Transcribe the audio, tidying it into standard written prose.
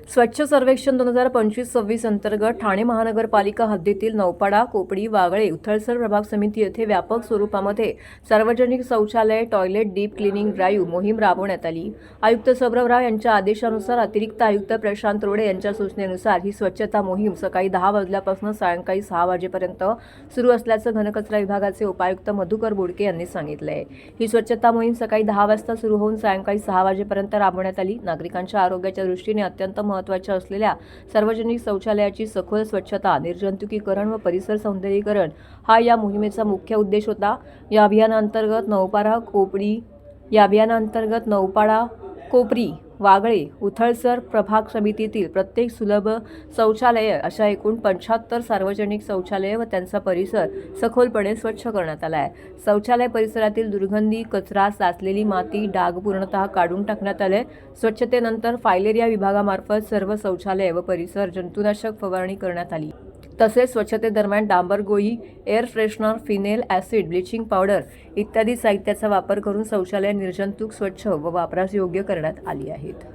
स्वच्छ सर्वेक्षण 2025-26 अंतर्गत ठाणे महानगरपालिका हद्दीतील नौपाडा, कोपडी, वागळे, उथळसर प्रभाग समिती येथे व्यापक स्वरूपामध्ये सार्वजनिक शौचालय, टॉयलेट डीप क्लिनिंग ड्राईव्ह मोहीम राबवण्यात आली। आयुक्त सौरभराव यांच्या आदेशानुसार अतिरिक्त आयुक्त प्रशांत रोडे यांच्या सूचनेनुसार ही स्वच्छता मोहीम सकाळी 10 वाजल्यापासून सायंकाळी 6 वाजेपर्यंत सुरू असल्याचं घनकचरा विभागाचे उपायुक्त मधुकर बोडके यांनी सांगितले। ही स्वच्छता मोहीम सकाळी 10 वाजता सुरू होऊन सायंकाळी 6 वाजेपर्यंत राबवण्यात आली। नागरिकांच्या आरोग्याच्या दृष्टीने अत्यंत महत्त्वाच्या असलेल्या सार्वजनिक शौचालयाची सखोल स्वच्छता, निर्जंतुकीकरण व परिसर सौंदर्यीकरण हा या मोहिमेचा मुख्य उद्देश होता। या अभियानांतर्गत नौपाडा, कोपरी, वागळे, उथळसर प्रभाग समितीतील प्रत्येक सुलभ शौचालय अशा एकूण 75 सार्वजनिक शौचालय व त्यांचा परिसर सखोलपणे स्वच्छ करण्यात आला आहे। शौचालय परिसरातील दुर्गंधी, कचरा, साचलेली माती, डाग पूर्णतः काढून टाकण्यात आले। स्वच्छतेनंतर फायलेरिया विभागामार्फत सर्व शौचालय व परिसर जंतुनाशक फवारणी करण्यात आली। तसेच स्वच्छतेदरम्यान डांबर गोळी, air freshener, phenyl, acid, bleaching powder इत्यादी साहित्याचा वापर करून शौचालय निर्जंतुक, स्वच्छ व वापरास योग्य करण्यात आली आहेत।